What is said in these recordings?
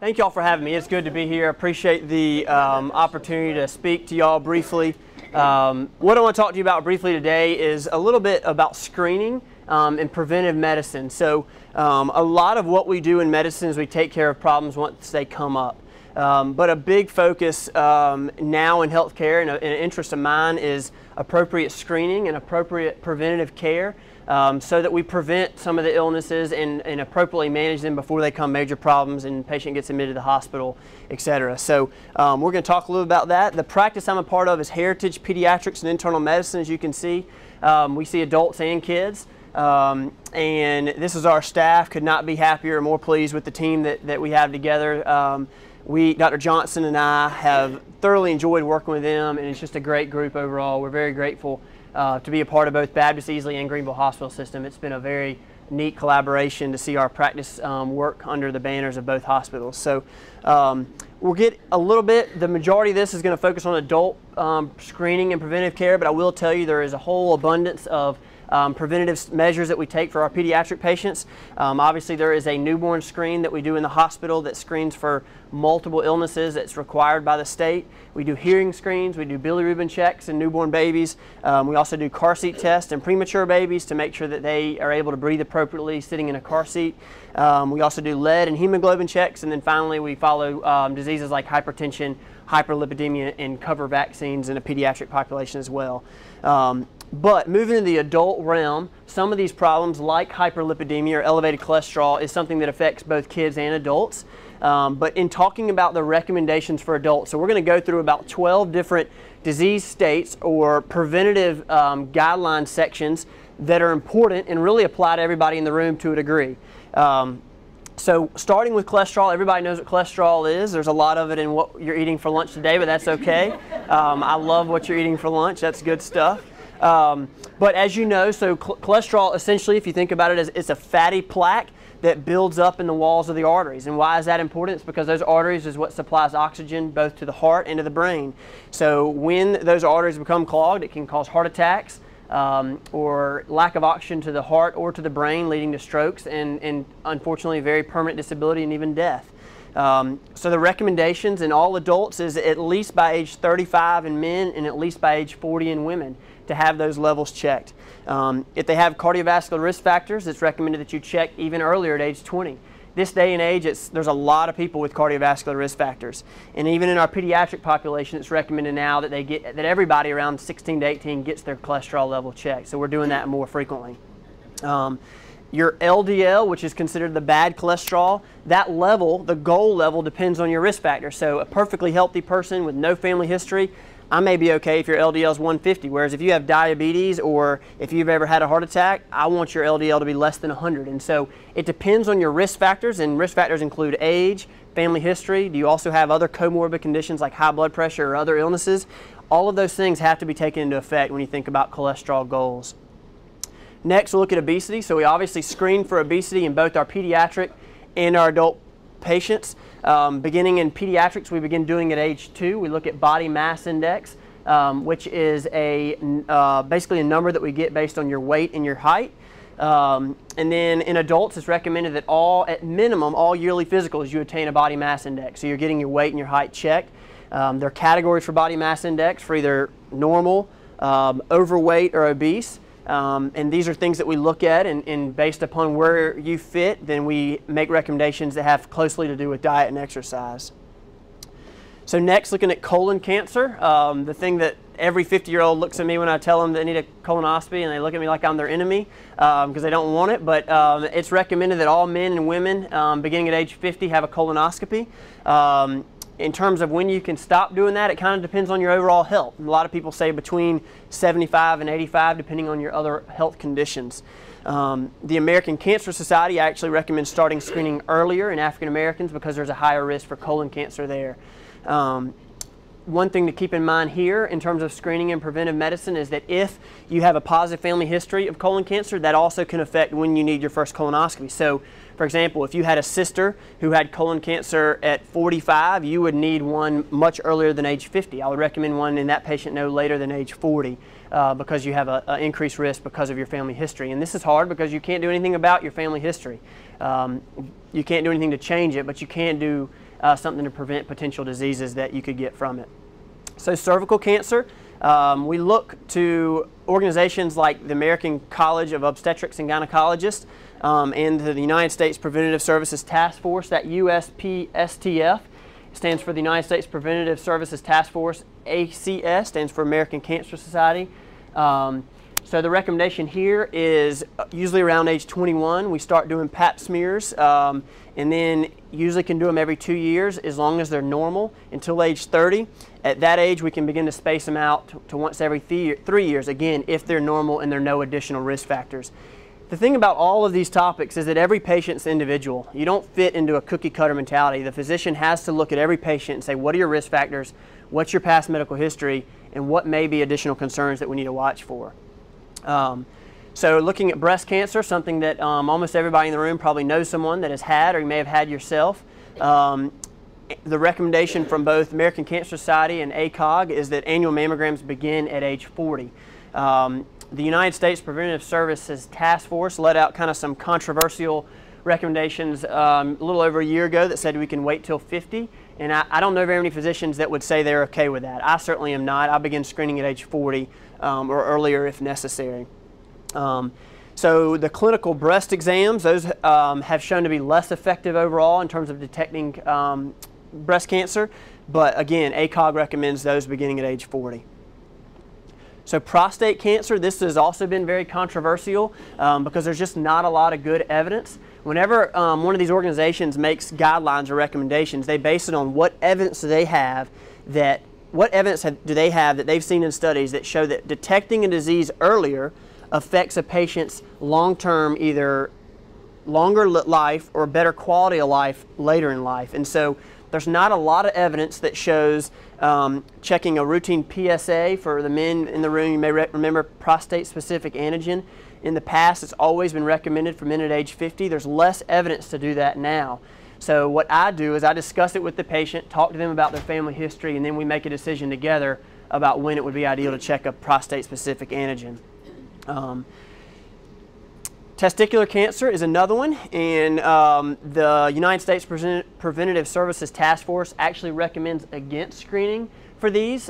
Thank y'all for having me. It's good to be here. I appreciate the opportunity to speak to y'all briefly. What I want to talk to you about briefly today is a little bit about screening and preventive medicine. So a lot of what we do in medicine is we take care of problems once they come up. But a big focus now in healthcare and an interest of mine is appropriate screening and appropriate preventative care so that we prevent some of the illnesses and appropriately manage them before they become major problems and the patient gets admitted to the hospital, etc. So we're going to talk a little about that. The practice I'm a part of is Heritage Pediatrics and Internal Medicine. As you can see, we see adults and kids. And this is our staff. Could not be happier or more pleased with the team that we have together. Dr. Johnson and I have thoroughly enjoyed working with them, and it's just a great group overall. We're very grateful to be a part of both Baptist Easley and Greenville Hospital System. It's been a very neat collaboration to see our practice work under the banners of both hospitals. So we'll get a little bit, the majority of this is going to focus on adult screening and preventive care, but I will tell you there is a whole abundance of preventative measures that we take for our pediatric patients. Obviously there is a newborn screen that we do in the hospital that screens for multiple illnesses that's required by the state. We do hearing screens, we do bilirubin checks in newborn babies. We also do car seat tests in premature babies to make sure that they are able to breathe appropriately sitting in a car seat. We also do lead and hemoglobin checks, and then finally we follow diseases like hypertension, hyperlipidemia, and cover vaccines in a pediatric population as well. But moving to the adult realm, some of these problems like hyperlipidemia or elevated cholesterol is something that affects both kids and adults. But in talking about the recommendations for adults, so we're going to go through about 12 different disease states or preventative guideline sections that are important and really apply to everybody in the room to a degree. So starting with cholesterol, everybody knows what cholesterol is. There's a lot of it in what you're eating for lunch today, but that's okay. I love what you're eating for lunch. That's good stuff. But as you know, so cholesterol essentially, if you think about it, it's a fatty plaque that builds up in the walls of the arteries. And why is that important? It's because those arteries is what supplies oxygen both to the heart and to the brain. So when those arteries become clogged, it can cause heart attacks or lack of oxygen to the heart or to the brain, leading to strokes and unfortunately very permanent disability and even death. So the recommendations in all adults is at least by age 35 in men and at least by age 40 in women to have those levels checked. If they have cardiovascular risk factors, it's recommended that you check even earlier at age 20. This day and age, there's a lot of people with cardiovascular risk factors. And even in our pediatric population, it's recommended now that that everybody around 16 to 18 gets their cholesterol level checked. So we're doing that more frequently. Your LDL, which is considered the bad cholesterol, that level, the goal level, depends on your risk factor. So a perfectly healthy person with no family history, I may be okay if your LDL is 150, whereas if you have diabetes or if you've ever had a heart attack, I want your LDL to be less than 100. And so it depends on your risk factors, and risk factors include age, family history. Do you also have other comorbid conditions like high blood pressure or other illnesses? All of those things have to be taken into effect when you think about cholesterol goals. Next, we'll look at obesity. So we obviously screen for obesity in both our pediatric and our adult patients. Beginning in pediatrics, we begin doing at age 2. We look at body mass index, which is basically a number that we get based on your weight and your height. And then in adults, it's recommended that at minimum, all yearly physicals, you attain a body mass index. So you're getting your weight and your height checked. There are categories for body mass index for either normal, overweight, or obese. And these are things that we look at, and based upon where you fit, then we make recommendations that have closely to do with diet and exercise. So next, looking at colon cancer, the thing that every 50-year-old looks at me when I tell them they need a colonoscopy, and they look at me like I'm their enemy because they don't want it, but it's recommended that all men and women beginning at age 50 have a colonoscopy. In terms of when you can stop doing that, it kind of depends on your overall health. A lot of people say between 75 and 85, depending on your other health conditions. The American Cancer Society actually recommends starting screening earlier in African Americans because there's a higher risk for colon cancer there. One thing to keep in mind here in terms of screening and preventive medicine is that if you have a positive family history of colon cancer, that also can affect when you need your first colonoscopy. So, for example, if you had a sister who had colon cancer at 45, you would need one much earlier than age 50. I would recommend one in that patient no later than age 40 because you have an increased risk because of your family history. And this is hard because you can't do anything about your family history. You can't do anything to change it, but you can do something to prevent potential diseases that you could get from it. So cervical cancer, we look to organizations like the American College of Obstetrics and Gynecologists and the United States Preventative Services Task Force. That USPSTF stands for the United States Preventative Services Task Force. ACS stands for American Cancer Society. So the recommendation here is usually around age 21 we start doing pap smears, and then usually can do them every 2 years as long as they're normal until age 30. At that age we can begin to space them out to once every 3 years, again if they're normal and there are no additional risk factors. The thing about all of these topics is that every patient's individual. You don't fit into a cookie cutter mentality. The physician has to look at every patient and say, what are your risk factors, what's your past medical history, and what may be additional concerns that we need to watch for. So looking at breast cancer, something that almost everybody in the room probably knows someone that has had, or you may have had yourself. The recommendation from both American Cancer Society and ACOG is that annual mammograms begin at age 40. The United States Preventive Services Task Force let out kind of some controversial recommendations a little over a year ago that said we can wait till 50, and I don't know very many physicians that would say they're okay with that. I certainly am not. I begin screening at age 40 or earlier if necessary. So the clinical breast exams, those have shown to be less effective overall in terms of detecting breast cancer, but again, ACOG recommends those beginning at age 40. So prostate cancer, this has also been very controversial because there's just not a lot of good evidence. Whenever one of these organizations makes guidelines or recommendations, they base it on what evidence do they have that they've seen in studies that show that detecting a disease earlier affects a patient's long-term, either longer life or better quality of life later in life. And so there's not a lot of evidence that shows checking a routine PSA. For the men in the room, you may remember prostate-specific antigen. In the past, it's always been recommended for men at age 50. There's less evidence to do that now. So what I do is I discuss it with the patient, talk to them about their family history, and then we make a decision together about when it would be ideal to check a prostate-specific antigen. Testicular cancer is another one, and the United States Preventative Services Task Force actually recommends against screening for these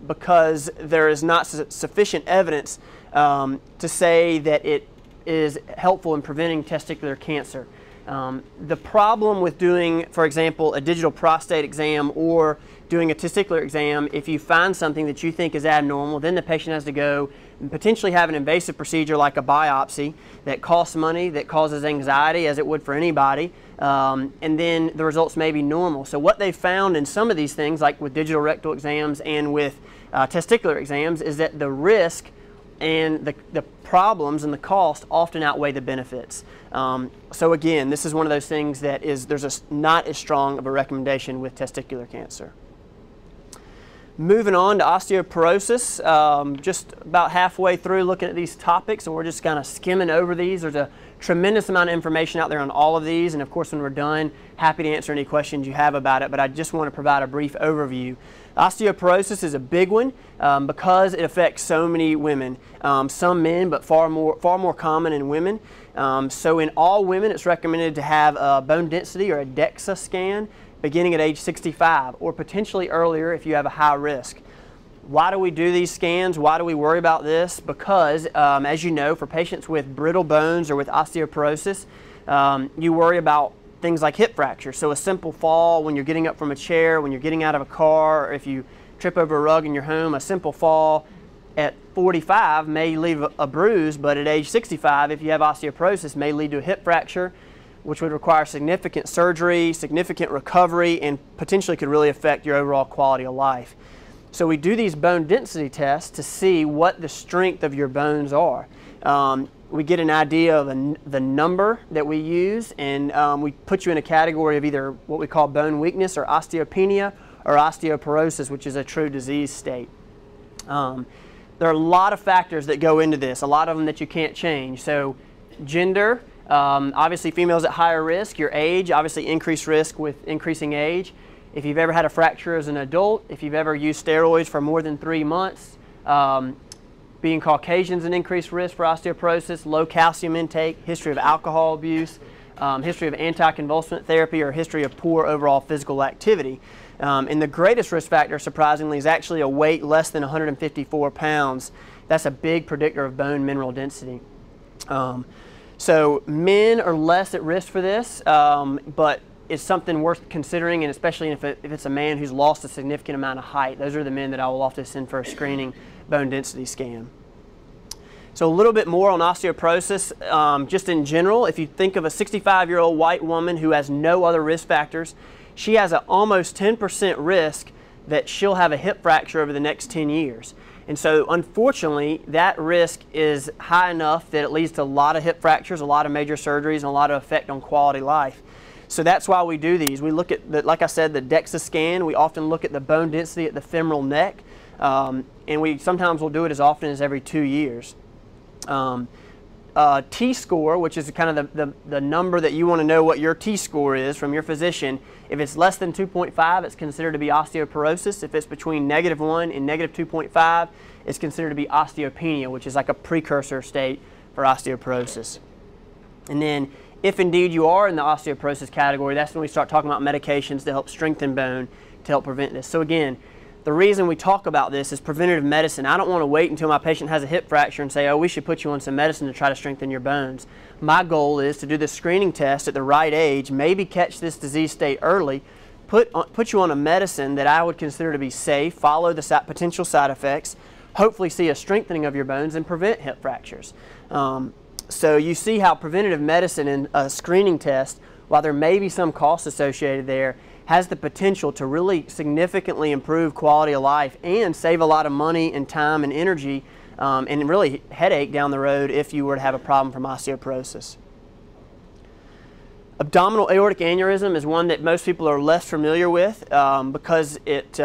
because there is not sufficient evidence to say that it is helpful in preventing testicular cancer. The problem with doing, for example, a digital prostate exam or doing a testicular exam, if you find something that you think is abnormal, then the patient has to go and potentially have an invasive procedure like a biopsy that costs money, that causes anxiety, as it would for anybody, and then the results may be normal. So what they found in some of these things, like with digital rectal exams and with testicular exams, is that the risk and the problems and the cost often outweigh the benefits. So again, this is one of those things that there's not as strong of a recommendation with testicular cancer. Moving on to osteoporosis, just about halfway through looking at these topics, and we're just kind of skimming over these. There's a tremendous amount of information out there on all of these, and of course when we're done, happy to answer any questions you have about it, but I just want to provide a brief overview. Osteoporosis is a big one because it affects so many women, some men, but far more common in women. So in all women, it's recommended to have a bone density or a DEXA scan beginning at age 65 or potentially earlier if you have a high risk. Why do we do these scans? Why do we worry about this? Because as you know, for patients with brittle bones or with osteoporosis, you worry about things like hip fracture. So a simple fall when you're getting up from a chair, when you're getting out of a car, or if you trip over a rug in your home, a simple fall at 45 may leave a bruise, but at age 65, if you have osteoporosis, may lead to a hip fracture, which would require significant surgery, significant recovery, and potentially could really affect your overall quality of life. So we do these bone density tests to see what the strength of your bones are. We get an idea of the number that we use, and we put you in a category of either what we call bone weakness or osteopenia or osteoporosis, which is a true disease state. There are a lot of factors that go into this, a lot of them that you can't change. So gender, obviously females at higher risk, your age, obviously increased risk with increasing age. If you've ever had a fracture as an adult, if you've ever used steroids for more than 3 months, being Caucasian is an increased risk for osteoporosis, low calcium intake, history of alcohol abuse, history of anticonvulsant therapy, or history of poor overall physical activity. And the greatest risk factor, surprisingly, is actually a weight less than 154 pounds. That's a big predictor of bone mineral density. So men are less at risk for this, but it's something worth considering, and especially if it's a man who's lost a significant amount of height. Those are the men that I will often send for a screening bone density scan. So a little bit more on osteoporosis, just in general. If you think of a 65-year-old white woman who has no other risk factors, she has an almost 10% risk that she'll have a hip fracture over the next 10 years. And so unfortunately, that risk is high enough that it leads to a lot of hip fractures, a lot of major surgeries, and a lot of effect on quality life. So that's why we do these. We look at, like I said, the DEXA scan. We often look at the bone density at the femoral neck, and we sometimes will do it as often as every 2 years. T-score, which is kind of the number that you want to know what your T-score is from your physician. If it's less than 2.5, it's considered to be osteoporosis. If it's between -1 and -2.5, it's considered to be osteopenia, which is like a precursor state for osteoporosis. And then, if indeed you are in the osteoporosis category, that's when we start talking about medications to help strengthen bone to help prevent this. So again, the reason we talk about this is preventative medicine. I don't want to wait until my patient has a hip fracture and say, oh, we should put you on some medicine to try to strengthen your bones. My goal is to do the screening test at the right age, maybe catch this disease state early, put you on a medicine that I would consider to be safe, follow the potential side effects, hopefully see a strengthening of your bones, and prevent hip fractures. So you see how preventative medicine and a screening test, while there may be some costs associated there, has the potential to really significantly improve quality of life and save a lot of money and time and energy and really headache down the road if you were to have a problem from osteoporosis. Abdominal aortic aneurysm is one that most people are less familiar with because it's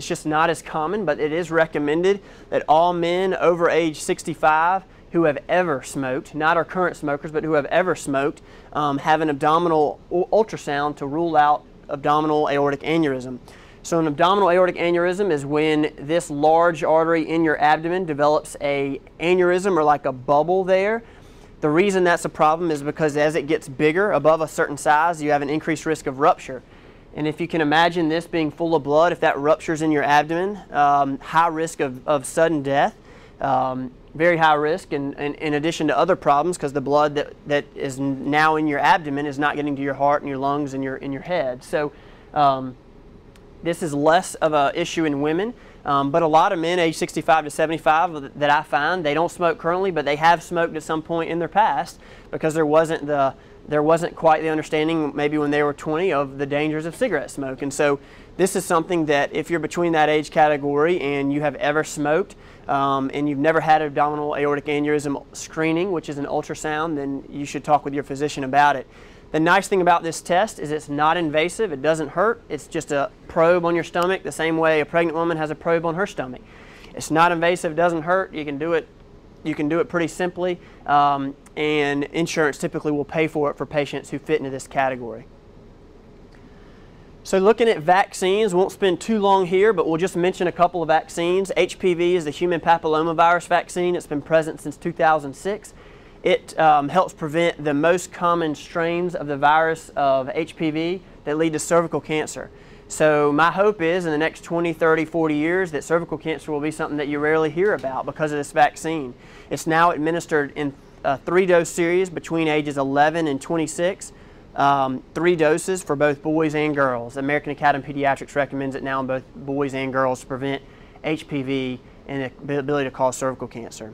just not as common, but it is recommended that all men over age 65 who have ever smoked, not our current smokers, but who have ever smoked, have an abdominal ultrasound to rule out abdominal aortic aneurysm. So an abdominal aortic aneurysm is when this large artery in your abdomen develops a aneurysm, or like a bubble there. The reason that's a problem is because as it gets bigger, above a certain size, you have an increased risk of rupture. And if you can imagine this being full of blood, if that ruptures in your abdomen, high risk of sudden death, very high risk, and in addition to other problems, because the blood that is now in your abdomen is not getting to your heart and your lungs and your head. So this is less of an issue in women, but a lot of men age 65 to 75 that I find, they don't smoke currently, but they have smoked at some point in their past because there wasn't quite the understanding, maybe when they were 20, of the dangers of cigarette smoke. And so this is something that if you're between that age category and you have ever smoked and you've never had abdominal aortic aneurysm screening, which is an ultrasound, then you should talk with your physician about it. The nice thing about this test is it's not invasive, it doesn't hurt, it's just a probe on your stomach the same way a pregnant woman has a probe on her stomach. It's not invasive, it doesn't hurt, you can do it pretty simply, and insurance typically will pay for it for patients who fit into this category. So looking at vaccines, won't spend too long here, but we'll just mention a couple of vaccines. HPV is the human papillomavirus vaccine. It's been present since 2006. It helps prevent the most common strains of the virus of HPV that lead to cervical cancer. So my hope is in the next 20, 30, 40 years that cervical cancer will be something that you rarely hear about because of this vaccine. It's now administered in a 3-dose series between ages 11 and 26. 3 doses for both boys and girls. The American Academy of Pediatrics recommends it now in both boys and girls to prevent HPV and the ability to cause cervical cancer.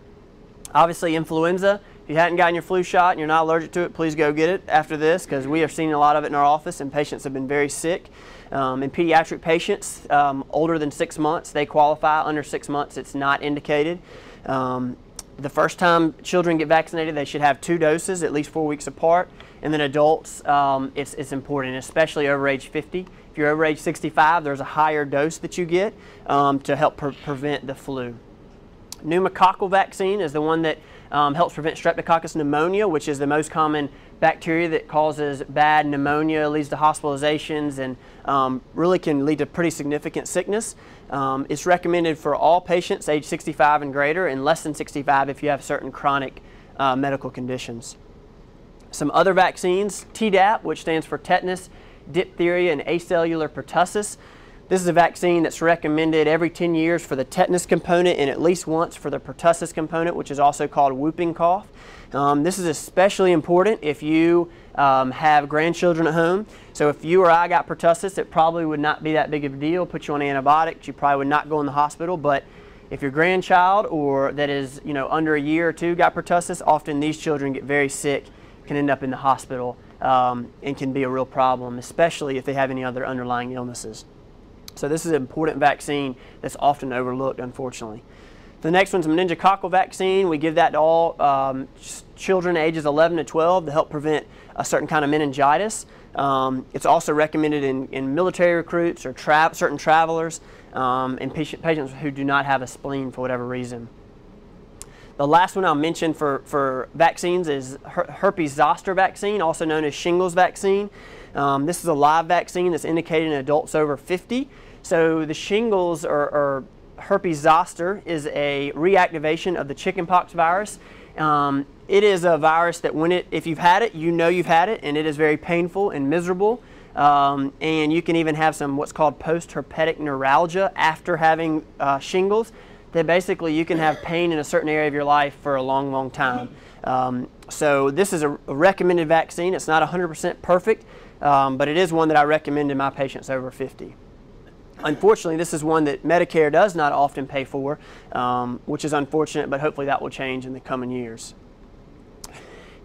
Obviously, influenza. If you hadn't gotten your flu shot and you're not allergic to it, please go get it after this, because we have seen a lot of it in our office and patients have been very sick. In pediatric patients older than 6 months, they qualify. Under 6 months, it's not indicated. The first time children get vaccinated, they should have 2 doses, at least 4 weeks apart. And then adults, it's important, especially over age 50. If you're over age 65, there's a higher dose that you get to help prevent the flu. Pneumococcal vaccine is the one that helps prevent Streptococcus pneumonia, which is the most common bacteria that causes bad pneumonia, leads to hospitalizations, and really can lead to pretty significant sickness. It's recommended for all patients age 65 and greater, and less than 65 if you have certain chronic medical conditions. Some other vaccines, Tdap, which stands for tetanus, diphtheria, and acellular pertussis. This is a vaccine that's recommended every 10 years for the tetanus component and at least once for the pertussis component, which is also called whooping cough. This is especially important if you have grandchildren at home. So if you or I got pertussis, it probably would not be that big of a deal. Put you on antibiotics, you probably would not go in the hospital. But if your grandchild or that is under a year or two got pertussis, often these children get very sick, can end up in the hospital, and can be a real problem, especially if they have any other underlying illnesses. So this is an important vaccine that's often overlooked, unfortunately. The next one's a meningococcal vaccine. We give that to all children ages 11 to 12 to help prevent a certain kind of meningitis. It's also recommended in military recruits or certain travelers and patients who do not have a spleen for whatever reason. The last one I'll mention for vaccines is herpes zoster vaccine, also known as shingles vaccine. This is a live vaccine that's indicated in adults over 50. So the shingles or herpes zoster is a reactivation of the chickenpox virus. It is a virus that if you've had it, you know you've had it, and it is very painful and miserable. And you can even have what's called post-herpetic neuralgia after having shingles. That basically you can have pain in a certain area of your life for a long, long time. So this is a recommended vaccine. It's not 100% perfect, but it is one that I recommend in my patients over 50. Unfortunately, this is one that Medicare does not often pay for, which is unfortunate, but hopefully that will change in the coming years.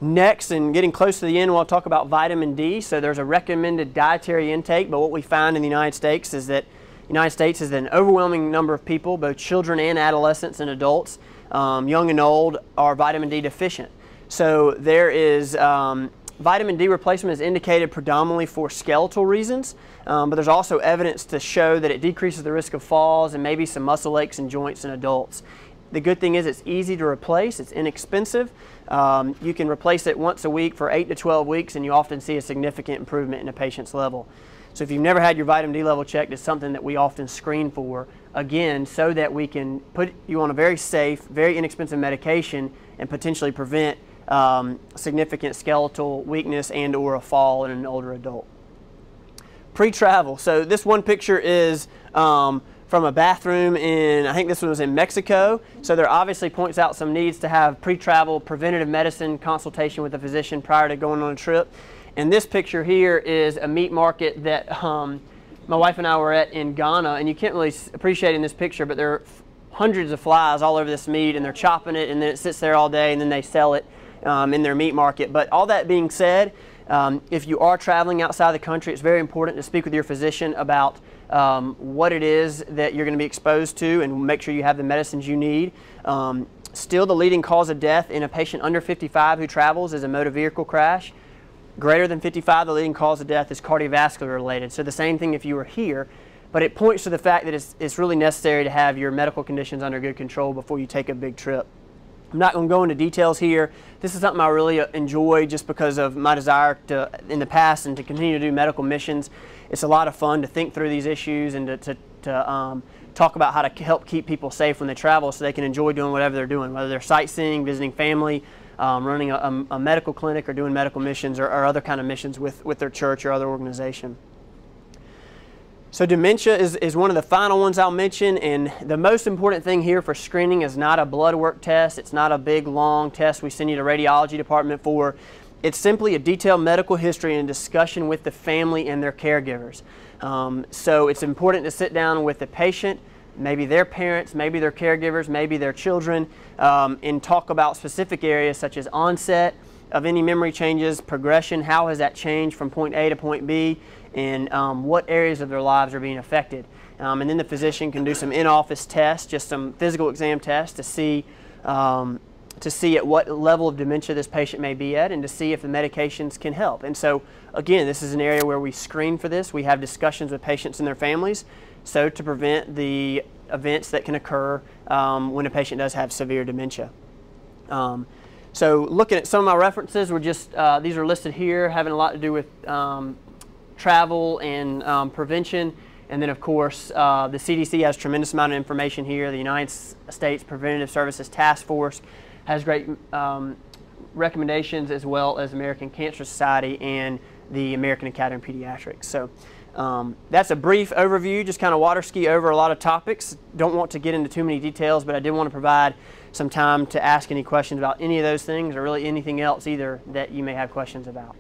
Next, and getting close to the end, we'll talk about vitamin D. So there's a recommended dietary intake, but what we find in the United States is that an overwhelming number of people, both children and adolescents and adults, young and old, are vitamin D deficient. So there is vitamin D replacement is indicated predominantly for skeletal reasons, but there's also evidence to show that it decreases the risk of falls and maybe some muscle aches and joints in adults. The good thing is it's easy to replace, it's inexpensive. You can replace it once a week for 8 to 12 weeks and you often see a significant improvement in a patient's level. So if you've never had your vitamin D level checked, it's something that we often screen for, again, so that we can put you on a very safe, very inexpensive medication and potentially prevent significant skeletal weakness and or a fall in an older adult. Pre-travel. So this one picture is from a bathroom I think this one was in Mexico. So there obviously points out some needs to have pre-travel preventative medicine consultation with a physician prior to going on a trip. And this picture here is a meat market that my wife and I were at in Ghana, and you can't really appreciate in this picture, but there are hundreds of flies all over this meat, and they're chopping it, and then it sits there all day, and then they sell it in their meat market. But all that being said, if you are traveling outside the country, it's very important to speak with your physician about what it is that you're going to be exposed to and make sure you have the medicines you need. Still, the leading cause of death in a patient under 55 who travels is a motor vehicle crash. Greater than 55, the leading cause of death is cardiovascular related. So the same thing if you were here, but it points to the fact that it's really necessary to have your medical conditions under good control before you take a big trip. I'm not going to go into details here. This is something I really enjoy just because of my desire to, in the past, and to continue to do medical missions. It's a lot of fun to think through these issues and to talk about how to help keep people safe when they travel so they can enjoy doing whatever they're doing, whether they're sightseeing, visiting family, running a medical clinic, or doing medical missions or other kind of missions with their church or other organization. So dementia is one of the final ones I'll mention, and the most important thing here for screening is not a blood work test. It's not a big long test we send you to radiology department for. It's simply a detailed medical history and discussion with the family and their caregivers. So it's important to sit down with the patient, maybe their parents, maybe their caregivers, maybe their children, and talk about specific areas such as onset of any memory changes, progression, how has that changed from point A to point B, and what areas of their lives are being affected. And then the physician can do some in-office tests, just some physical exam tests to see at what level of dementia this patient may be at and to see if the medications can help. And so, again, this is an area where we screen for this. We have discussions with patients and their families so to prevent the events that can occur when a patient does have severe dementia. So looking at some of my references, these are listed here, having a lot to do with travel and prevention. And then, of course, the CDC has a tremendous amount of information here. The United States Preventive Services Task Force has great recommendations, as well as American Cancer Society and the American Academy of Pediatrics. So that's a brief overview, just kind of water ski over a lot of topics. Don't want to get into too many details, but I did want to provide some time to ask any questions about any of those things, or really anything else either that you may have questions about.